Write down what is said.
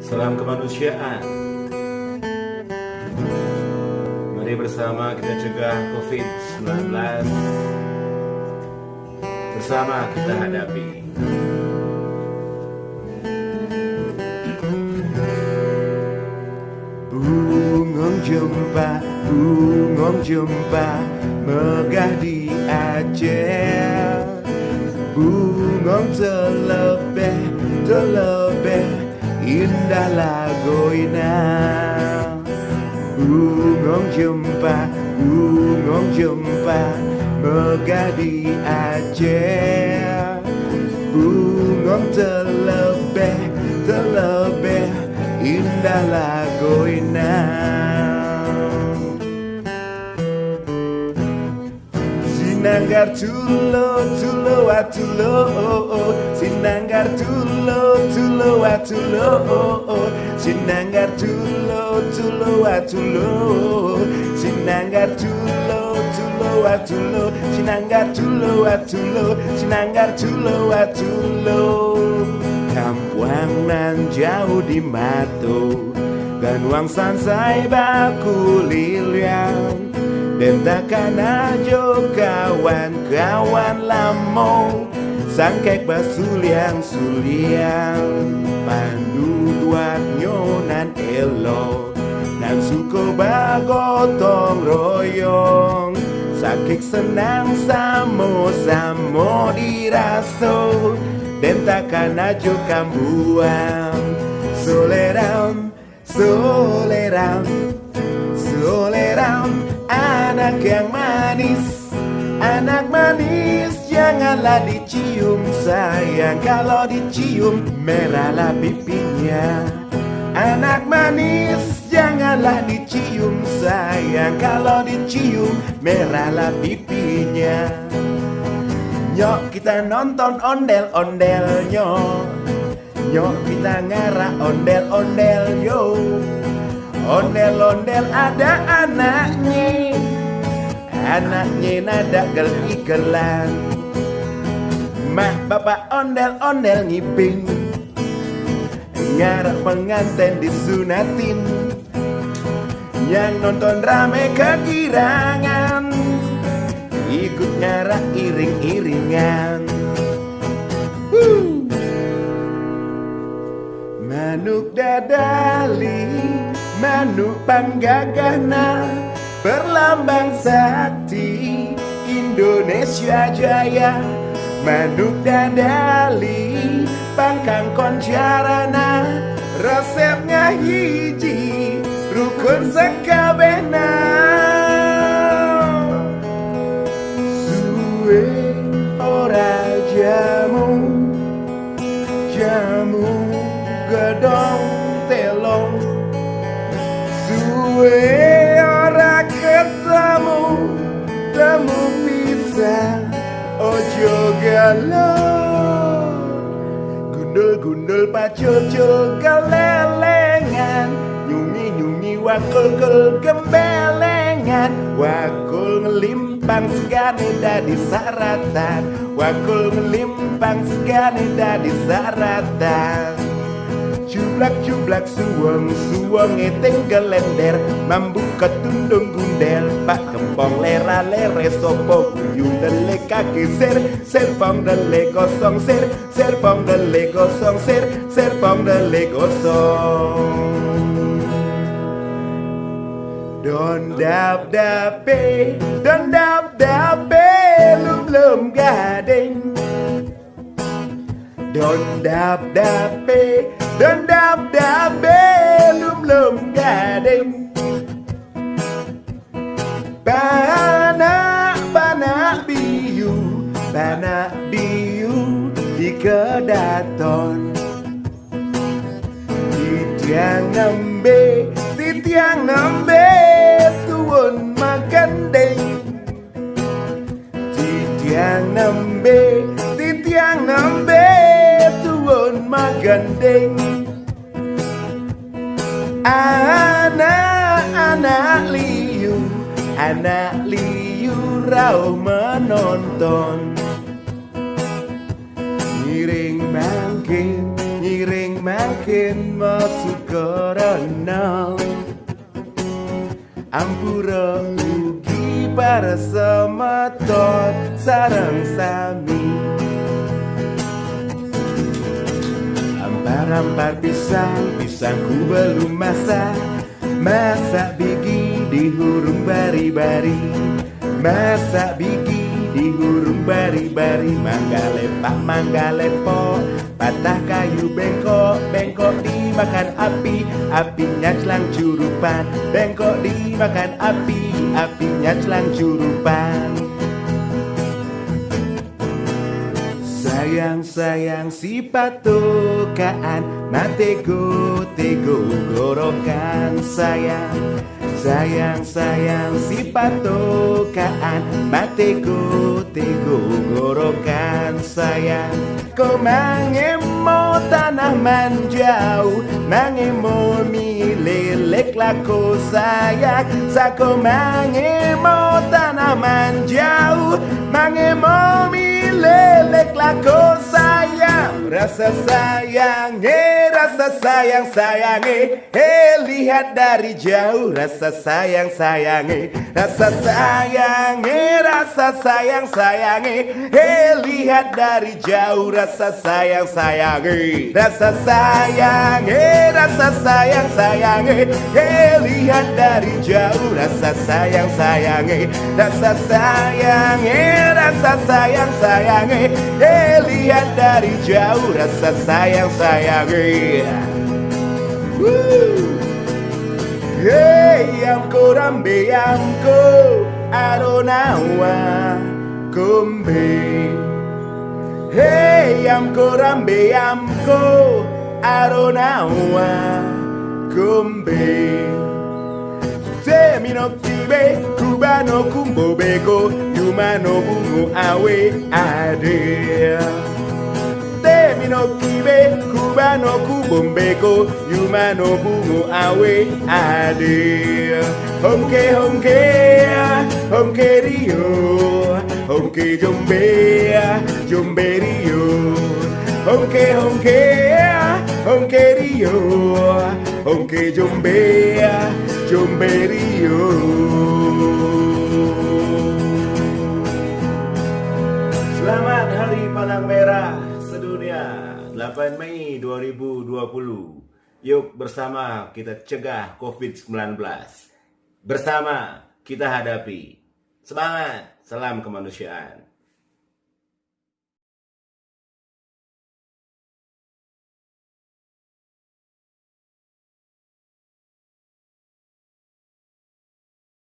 Salam kemanusiaan. Mari bersama kita cegah COVID-19. Bersama kita hadapi. Bungong jumpa megah di Aceh. Bungong terlebih indah lagoina. Bungong jumpa megah di Aceh. Bungong terlebih indah lagoina. Sinanggar tulo Sinanggar tulo Sinanggar tulo Sinanggar tulo Kampuang nan jauh di Mato Ganuang sansai baku liliang dan takkan ajo kawan-kawan lamo sangkek basuliang pandu duat nyonan elo nan suko bagotong royong sakik senang samo diraso dan takkan ajo kambuang soleram anak yang manis janganlah dicium sayang kalau dicium merahlah pipinya. Anak manis janganlah dicium sayang kalau dicium merahlah pipinya. Nyok kita nonton ondel-ondel nyok kita ngarah ondel-ondel yo. Ondel-ondel ada anaknya nada gel-gelan. Mah bapak ondel-ondel ngiping ngarep pengantin disunatin. Yang nonton rame kegirangan ikut ngarah iring-iringan. Manuk dadali manuk panggagana berlambang sakti Indonesia Jaya. Manuk dadali pangkang konjarana resepnya hiji rukun sekabehna. Suwe ora jamu gedong telong. Suwe ora ketemu pisah ojo galau. Gundul pacul galelengan nyungi wakul gembelengan. Wakul ngelimpang segane dadi saratan. Wakul ngelimpang segane dadi saratan. Cublak suweng eteng gelender mambu ketundung gundel pak kempong lera lere sopo guyung dele kaki serpong dele gosong serpong dele gosong serpong dele gosong. Don dap dape lum gading. Don dap dape lum gading. Banak biu di kedaton. Titiang nembe tuwun magandeng. Titiang nembe tuwun magandeng. Anak liu rau menonton. Ngiring mangkin makin masuk corona. Ampura ugi para semeton sareng sami. Ampar-ampar pisangku belum masak. Masak bigi dihurung bari-bari. Masak bigi dihurung bari-bari. Manggale po, patah kayu bengkok dimakan api, apinya celang curupan. Bengkok dimakan api, apinya celang curupan. Sayang si patokaan, matego gorokan sayang. Sayang si patokaan, matego gorokan sayang. Kau mangemo tanaman jauh, mangemo milelek lako sayang. Sako mangemo tanaman jauh, mangemo milelek lako sayang. Rasa sayang, lihat dari jauh. Rasa sayang, rasa sayang, lihat dari jauh. Rasa sayang, rasa sayang, lihat dari jauh. Rasa sayang, rasa sayang, lihat dari jauh. Rasa sayang. Hey, amko rambe amko aronawa kombe. Hey, amko rambe amko aronawa kombe. Semino kibe kubano kumbo beko yumano bungo awe ade. Temino kibe kubano kubombeko yumano bungo awe ade. Honke rio, honke jombe rio. Honke rio, honke jombe rio. Selamat Hari Palang Merah Sedunia 8 Mei 2020. Yuk bersama kita cegah COVID-19. Bersama kita hadapi. Semangat, salam kemanusiaan.